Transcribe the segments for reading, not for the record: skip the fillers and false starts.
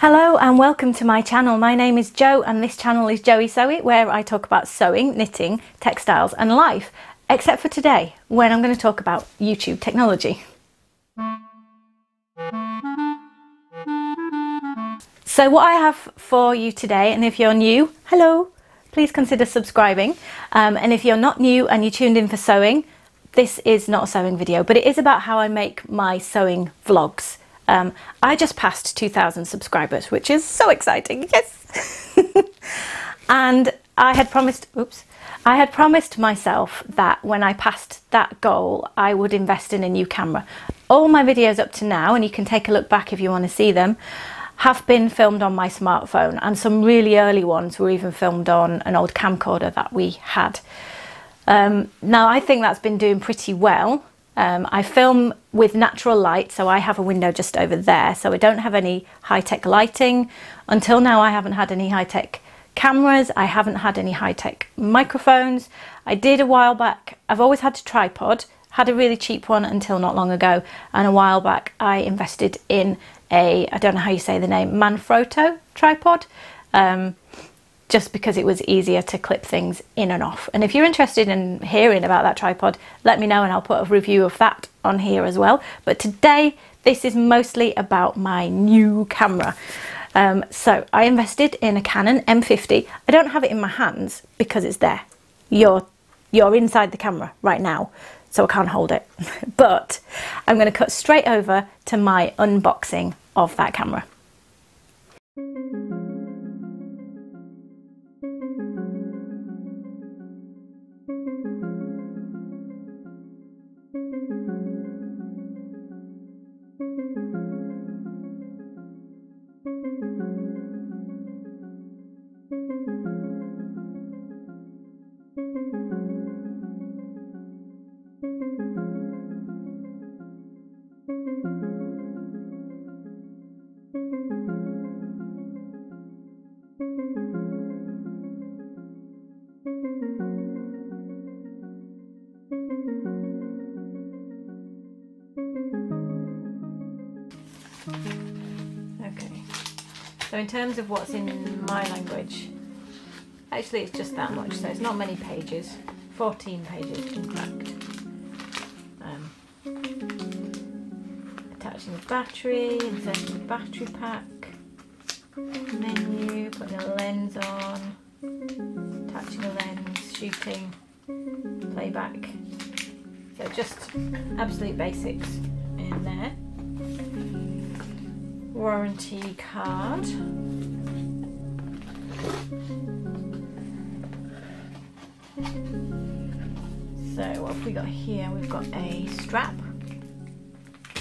Hello and welcome to my channel. My name is Jo and this channel is Joey Sewy, where I talk about sewing, knitting, textiles and life, except for today when I'm going to talk about YouTube technology. So what I have for you today, and if you're new, hello, please consider subscribing. And if you're not new and you tuned in for sewing, this is not a sewing video, but it is about how I make my sewing vlogs. I just passed 2,000 subscribers, which is so exciting, yes! And I had promised myself that when I passed that goal, I would invest in a new camera. All my videos up to now, and you can take a look back if you want to see them, have been filmed on my smartphone, and some really early ones were even filmed on an old camcorder that we had. Now I think that's been doing pretty well. I film with natural light, so I have a window just over there, so I don't have any high-tech lighting. Until now I haven't had any high-tech cameras, I haven't had any high-tech microphones. I did a while back, I've always had a tripod, had a really cheap one until not long ago, and a while back I invested in a, I don't know how you say the name, Manfrotto tripod, just because it was easier to clip things in and off. And if you're interested in hearing about that tripod, let me know and I'll put a review of that on here as well. But today, this is mostly about my new camera. So I invested in a Canon M50. I don't have it in my hands because it's there. You're inside the camera right now, so I can't hold it. But I'm going to cut straight over to my unboxing of that camera. So in terms of what's in my language, actually it's just that much, so it's not many pages, 14 pages in fact. Attaching the battery, inserting the battery pack, menu, putting a lens on, attaching a lens, shooting, playback. So just absolute basics in there. Warranty card. So what have we got here? We've got a strap.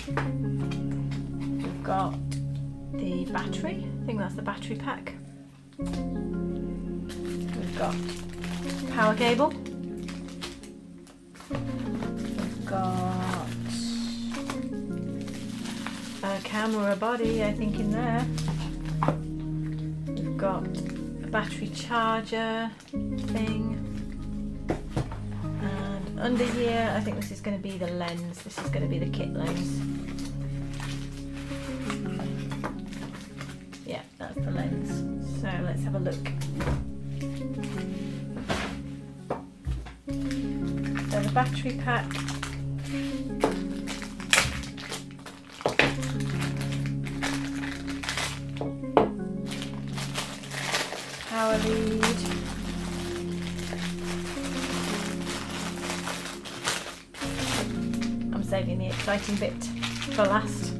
We've got the battery. I think that's the battery pack. We've got power cable. We've got a camera body, I think, in there. We've got a battery charger thing, and under here I think this is going to be the lens. This is going to be the kit lens. Yeah, that's the lens. So let's have a look. So the battery pack, power lead, I'm saving the exciting bit for last.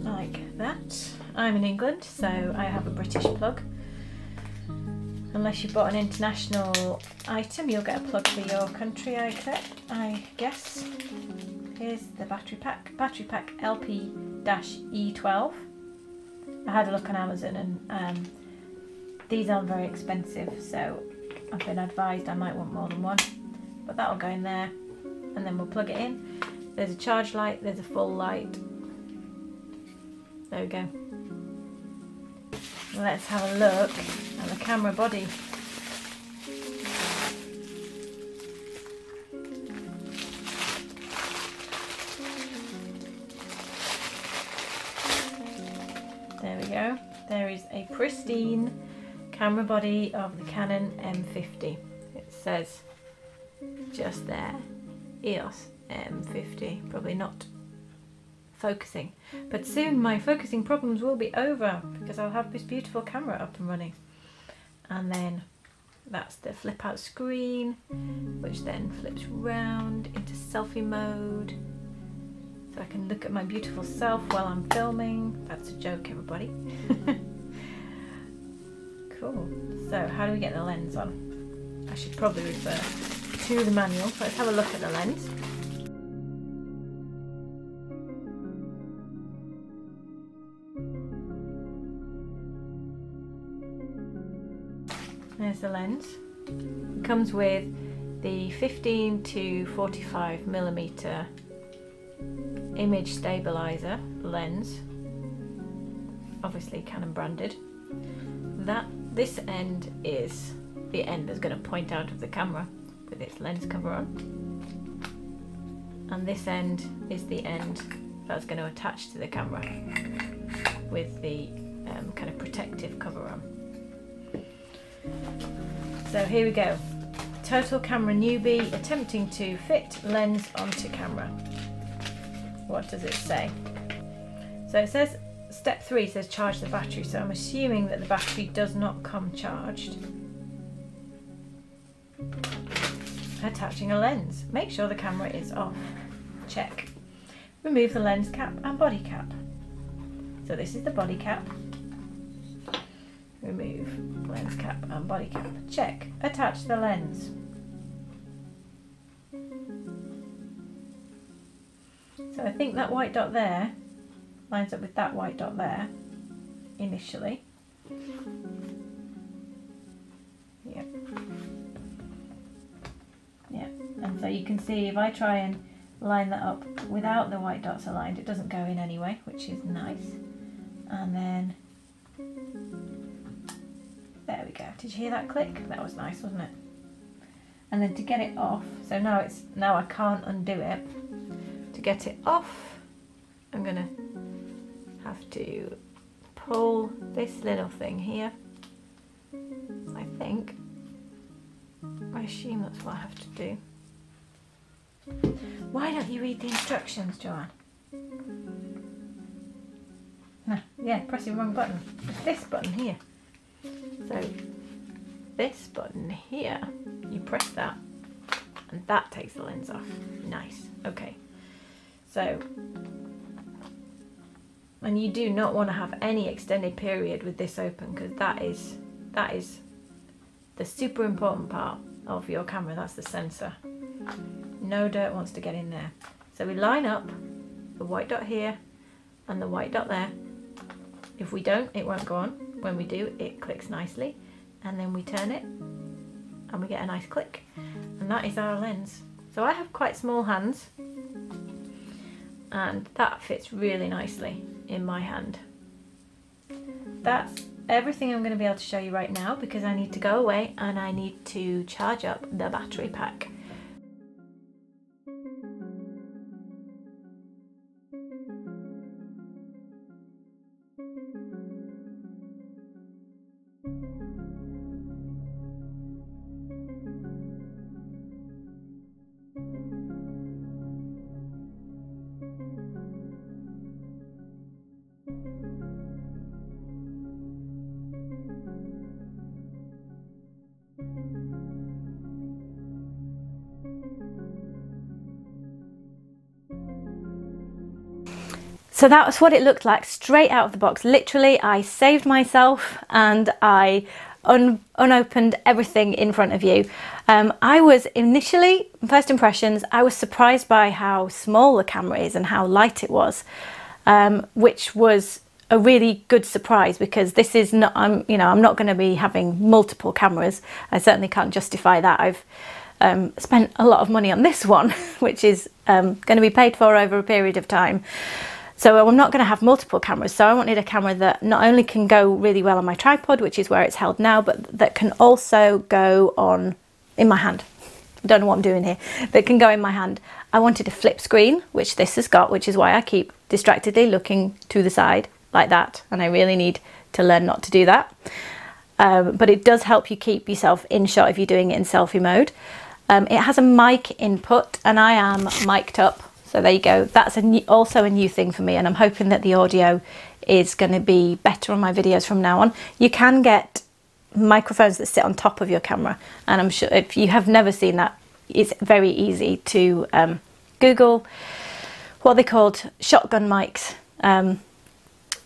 Like that. I'm in England, so I have a British plug. Unless you bought an international item, you'll get a plug for your country, I guess. Here's the battery pack LP-E12. I had a look on Amazon and these aren't very expensive, so I've been advised I might want more than one. But that'll go in there and then we'll plug it in. There's a charge light, there's a full light. There we go. Let's have a look at the camera body. we go. There is a pristine camera body of the Canon M50. It says just there, EOS M50. Probably not focusing, but soon my focusing problems will be over because I'll have this beautiful camera up and running. And then that's the flip out screen, which then flips round into selfie mode, so I can look at my beautiful self while I'm filming. That's a joke, everybody. Cool. So how do we get the lens on? I should probably refer to the manual. Let's have a look at the lens. There's the lens. It comes with the 15 to 45 millimeter image stabilizer lens, obviously Canon branded. This end is the end that's going to point out of the camera with its lens cover on, and this end is the end that's going to attach to the camera with the kind of protective cover on. So here we go. Total camera newbie attempting to fit lens onto camera. What does it say? So it says step 3 says charge the battery, so I'm assuming that the battery does not come charged. Attaching a lens. Make sure the camera is off. Check. Remove the lens cap and body cap. So this is the body cap. Remove lens cap and body cap. Check. Attach the lens. So I think that white dot there lines up with that white dot there initially. Yep. Yeah. And so you can see if I try and line that up without the white dots aligned, it doesn't go in anyway, which is nice. And then there we go. Did you hear that click? That was nice, wasn't it? And then to get it off, so now I can't undo it. To get it off, I'm gonna have to pull this little thing here. I think. I assume that's what I have to do. Why don't you read the instructions, Joanne? No, yeah, pressing the wrong button. It's this button here. So this button here, you press that and that takes the lens off. Nice. Okay. So, and you do not want to have any extended period with this open, because that is the super important part of your camera. That's the sensor. No dirt wants to get in there. So we line up the white dot here and the white dot there. If we don't, it won't go on. When we do, it clicks nicely, and then we turn it and we get a nice click, and that is our lens. So I have quite small hands, and that fits really nicely in my hand. That's everything I'm going to be able to show you right now, because I need to go away and I need to charge up the battery pack. So that was what it looked like straight out of the box. Literally, I saved myself and I unopened everything in front of you. I was initially, first impressions, I was surprised by how small the camera is and how light it was, which was a really good surprise, because this is not, I'm not going to be having multiple cameras. I certainly can't justify that. I've spent a lot of money on this one, which is going to be paid for over a period of time. So I'm not going to have multiple cameras. So I wanted a camera that not only can go really well on my tripod, which is where it's held now, but that can also go on in my hand. I don't know what I'm doing here, but it can go in my hand. I wanted a flip screen, which this has got, which is why I keep distractedly looking to the side like that, and I really need to learn not to do that. But it does help you keep yourself in shot if you're doing it in selfie mode. It has a mic input, and I am mic'd up, so there you go. That's also a new thing for me, and I'm hoping that the audio is going to be better on my videos from now on. You can get microphones that sit on top of your camera, and I'm sure if you have never seen that, it's very easy to Google what they called shotgun mics.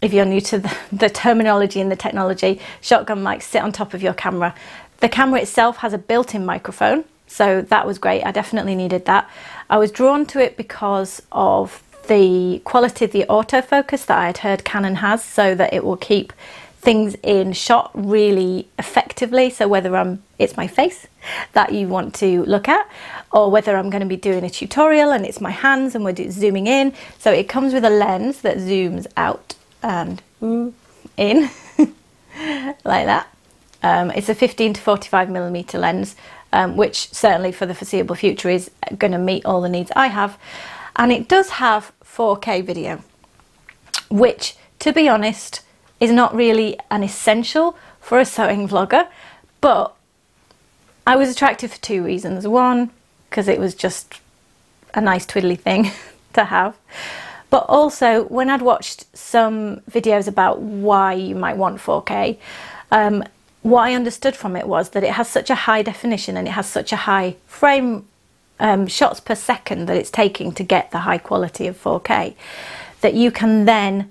If you're new to the terminology and the technology, shotgun mics sit on top of your camera. The camera itself has a built-in microphone, so that was great. I definitely needed that. I was drawn to it because of the quality of the autofocus that I had heard Canon has, so that it will keep things in shot really effectively. So whether it's my face that you want to look at, or whether I'm going to be doing a tutorial and it's my hands and we're zooming in. So it comes with a lens that zooms out and in like that. It's a 15 to 45mm lens, which certainly for the foreseeable future is going to meet all the needs I have. And it does have 4K video, which, to be honest, is not really an essential for a sewing vlogger, but I was attracted for 2 reasons. One, because it was just a nice twiddly thing to have, but also when I'd watched some videos about why you might want 4K, what I understood from it was that it has such a high definition and it has such a high frame shots per second that it's taking to get the high quality of 4K, that you can then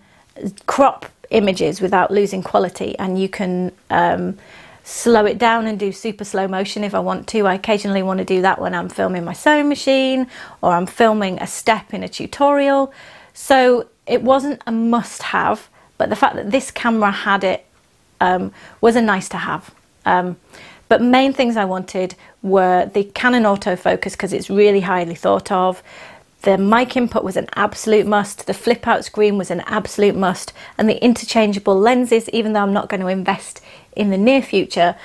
crop images without losing quality, and you can slow it down and do super slow motion if I want to. I occasionally want to do that when I'm filming my sewing machine or I'm filming a step in a tutorial. So it wasn't a must-have, but the fact that this camera had it was a nice to have. But main things I wanted were the Canon autofocus, because it's really highly thought of. The mic input was an absolute must. The flip out screen was an absolute must. And the interchangeable lenses, even though I'm not going to invest in the near future,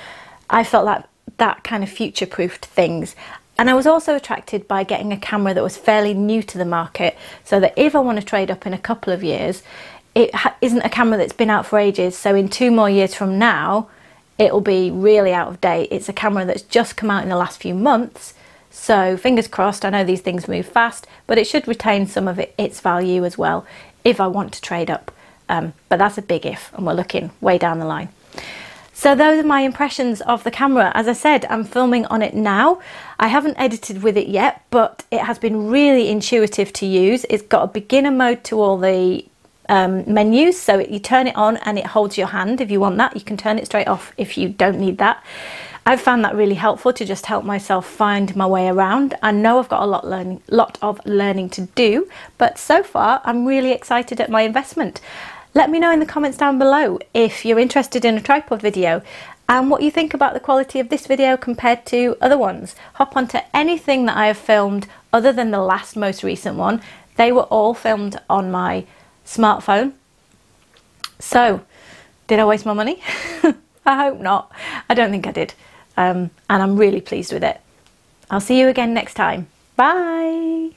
I felt like that kind of future-proofed things. And I was also attracted by getting a camera that was fairly new to the market, so that if I want to trade up in a couple of years, it isn't a camera that's been out for ages. So in 2 more years from now, it'll be really out of date. It's a camera that's just come out in the last few months. So fingers crossed. I know these things move fast, but it should retain some of its value as well if I want to trade up. But that's a big if, and we're looking way down the line. So those are my impressions of the camera. As I said, I'm filming on it now. I haven't edited with it yet, but it has been really intuitive to use. It's got a beginner mode to all the menus, so you turn it on and it holds your hand if you want that. You can turn it straight off if you don't need that. I've found that really helpful to just help myself find my way around. I know I've got a lot of learning to do, but so far I'm really excited at my investment. Let me know in the comments down below if you're interested in a tripod video and what you think about the quality of this video compared to other ones. Hop onto anything that I have filmed other than the most recent one. They were all filmed on my smartphone. So, did I waste my money? I hope not. I don't think I did. And I'm really pleased with it. I'll see you again next time. Bye!